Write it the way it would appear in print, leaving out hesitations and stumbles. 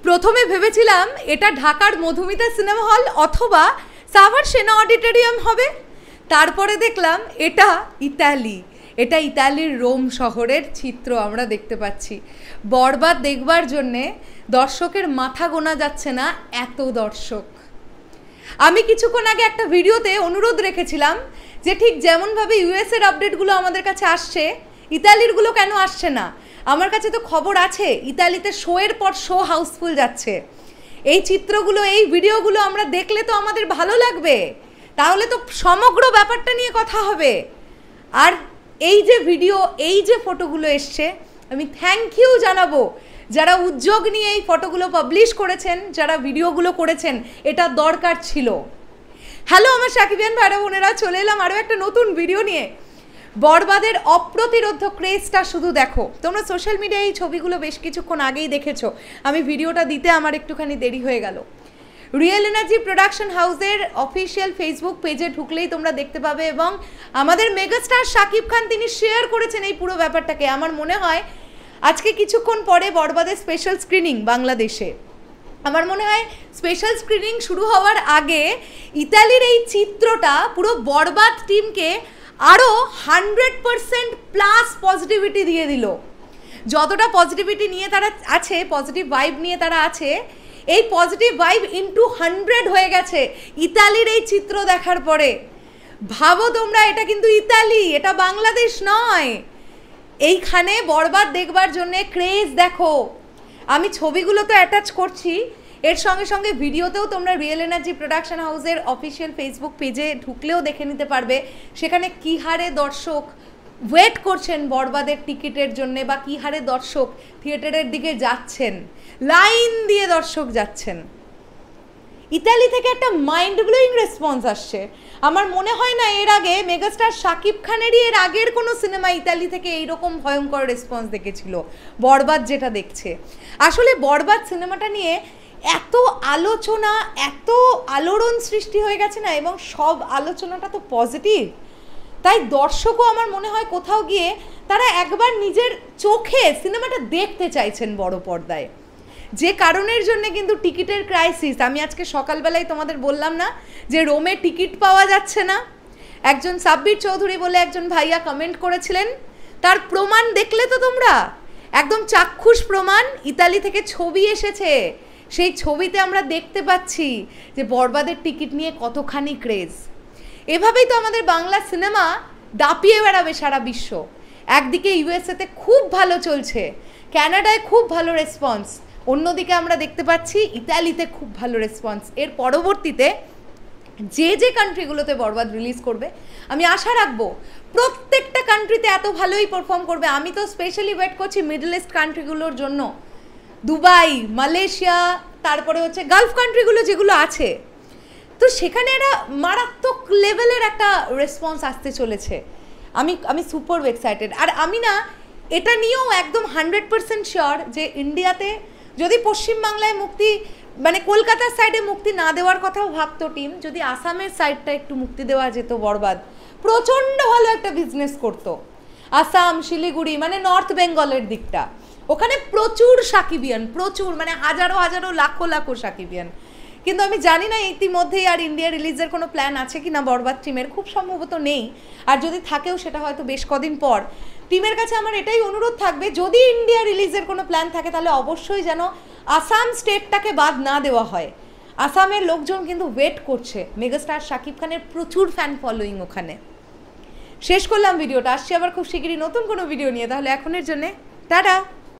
প্রথমে ভেবেছিলাম এটা ঢাকার মধুমিতা সিনেমা হল অথবা সাভার সেনা অডিটোরিয়াম হবে, তারপরে দেখলাম এটা ইতালি। এটা ইতালির রোম শহরের চিত্র আমরা দেখতে পাচ্ছি। বরবাদ দেখবার জন্যে দর্শকের মাথা গোনা যাচ্ছে না, এত দর্শক। আমি কিছুক্ষণ আগে একটা ভিডিওতে অনুরোধ রেখেছিলাম যে ঠিক যেমনভাবে ইউএসের আপডেটগুলো আমাদের কাছে আসছে, ইতালিরগুলো কেন আসছে না। আমার কাছে তো খবর আছে ইতালিতে শোয়ের পর শো হাউসফুল যাচ্ছে। এই চিত্রগুলো, এই ভিডিওগুলো আমরা দেখলে তো আমাদের ভালো লাগবে, তাহলে তো সমগ্র ব্যাপারটা নিয়ে কথা হবে। আর এই যে ভিডিও, এই যে ফটোগুলো এসছে, আমি থ্যাংক ইউ জানাবো যারা উদ্যোগ নিয়ে এই ফটোগুলো পাবলিশ করেছেন, যারা ভিডিওগুলো করেছেন, এটা দরকার ছিল। হ্যালো আমার সাকিবিয়ান ভাইরা বোনেরা, চলে এলাম আরও একটা নতুন ভিডিও নিয়ে। বরবাদের অপ্রতিরোধ্য ক্রেজটা শুধু দেখো। তোমরা সোশ্যাল মিডিয়ায় এই ছবিগুলো বেশ কিছুক্ষণ আগেই দেখেছো, আমি ভিডিওটা দিতে আমার একটুখানি দেরি হয়ে গেল। রিয়েল এনার্জি প্রোডাকশন হাউসের অফিসিয়াল ফেসবুক পেজে ঢুকলেই তোমরা দেখতে পাবে, এবং আমাদের মেগাস্টার শাকিব খান তিনি শেয়ার করেছেন এই পুরো ব্যাপারটাকে। আমার মনে হয় আজকে কিছুক্ষণ পরে বরবাদের স্পেশাল স্ক্রিনিং বাংলাদেশে। আমার মনে হয় স্পেশাল স্ক্রিনিং শুরু হওয়ার আগে ইতালির এই চিত্রটা পুরো বরবাদ টিমকে আরও 100% প্লাস পজিটিভিটি দিয়ে দিল। যতটা পজিটিভিটি নিয়ে তারা আছে, পজিটিভ ভাইব নিয়ে তারা আছে, এই পজিটিভ ভাইব ইনটু 100 হয়ে গেছে ইতালির এই চিত্র দেখার পরে। ভাবো তোমরা, এটা কিন্তু ইতালি, এটা বাংলাদেশ নয়। এইখানে বরবাদ দেখবার জন্যে ক্রেজ দেখো। আমি ছবিগুলো তো অ্যাটাচ করছি, এর সঙ্গে সঙ্গে ভিডিওতেও তোমরা রিয়েল এনার্জি প্রোডাকশন হাউসের অফিসিয়াল ফেসবুক পেজে ঢুকলেও দেখে নিতে পারবে সেখানে কী হারে দর্শক ওয়েট করছেন বরবাদের টিকিটের জন্যে, বা কী হারে দর্শক থিয়েটারের দিকে যাচ্ছেন, লাইন দিয়ে দর্শক যাচ্ছেন। ইতালি থেকে একটা মাইন্ড ব্লোয়িং রেসপন্স আসছে। আমার মনে হয় না এর আগে মেগাস্টার শাকিব খানেরই এর আগের কোনো সিনেমা ইতালি থেকে এইরকম ভয়ঙ্কর রেসপন্স দেখেছিল বরবাদ যেটা দেখছে। আসলে বরবাদ সিনেমাটা নিয়ে এত আলোচনা, এত আলোড়ন সৃষ্টি হয়ে গেছে না, এবং সব আলোচনাটা তো পজিটিভ। তাই দর্শকও আমার মনে হয় কোথাও গিয়ে তারা একবার নিজের চোখে সিনেমাটা দেখতে চাইছেন বড় পর্দায়। যে কারণের জন্য কিন্তু টিকিটের ক্রাইসিস। আমি আজকে সকালবেলায় তোমাদের বললাম না যে রোমে টিকিট পাওয়া যাচ্ছে না। একজন সাব্বির চৌধুরী বলে একজন ভাইয়া কমেন্ট করেছিলেন, তার প্রমাণ দেখলে তো তোমরা, একদম চাক্ষুষ প্রমাণ। ইতালি থেকে ছবি এসেছে, সেই ছবিতে আমরা দেখতে পাচ্ছি যে বরবাদের টিকিট নিয়ে কতখানি ক্রেজ। এভাবেই তো আমাদের বাংলা সিনেমা দাপিয়ে বেড়াবে সারা বিশ্ব। একদিকে ইউএসএতে খুব ভালো চলছে, ক্যানাডায় খুব ভালো রেসপন্স, অন্যদিকে আমরা দেখতে পাচ্ছি ইতালিতে খুব ভালো রেসপন্স। এর পরবর্তীতে যে যে কান্ট্রিগুলোতে বরবাদ রিলিজ করবে, আমি আশা রাখবো প্রত্যেকটা কান্ট্রিতে এত ভালোই পারফর্ম করবে। আমি তো স্পেশালি ওয়েট করছি মিডল ইস্ট কান্ট্রিগুলোর জন্য, দুবাই, মালয়েশিয়া, তারপরে হচ্ছে গালফ কান্ট্রিগুলো যেগুলো আছে, তো সেখানে একটা মারাত্মক লেভেলের একটা রেসপন্স আসতে চলেছে। আমি সুপার এক্সাইটেড। আর আমি না এটা নিয়েও একদম 100% শিওর যে ইন্ডিয়াতে যদি পশ্চিমবাংলায় মুক্তি, মানে কলকাতার সাইডে মুক্তি না দেওয়ার কথাও ভাবতো টিম, যদি আসামের সাইডটা একটু মুক্তি দেওয়া যেত বরবাদ, প্রচণ্ড ভালো একটা বিজনেস করতো। আসাম, শিলিগুড়ি, মানে নর্থ বেঙ্গলের দিকটা, ওখানে প্রচুর সাকিবিয়ান, প্রচুর, মানে হাজারো হাজারো লাখো লাখো সাকিবিয়ান। কিন্তু আমি জানি না ইতিমধ্যেই আর ইন্ডিয়া রিলিজের কোনো প্ল্যান আছে কি না বরবাদ টিমের, খুব সম্ভবত নেই। আর যদি থাকেও সেটা হয়তো বেশ কদিন পর। টিমের কাছে আমার এটাই অনুরোধ থাকবে, যদি ইন্ডিয়া রিলিজের কোনো প্ল্যান থাকে তাহলে অবশ্যই যেন আসাম স্টেটটাকে বাদ না দেওয়া হয়। আসামের লোকজন কিন্তু ওয়েট করছে, মেগাস্টার শাকিব খানের প্রচুর ফ্যান ফলোয়িং ওখানে। শেষ করলাম ভিডিওটা, আসছি আবার খুব শিগগিরই নতুন কোনো ভিডিও নিয়ে। তাহলে এখনের জন্যে টাটা।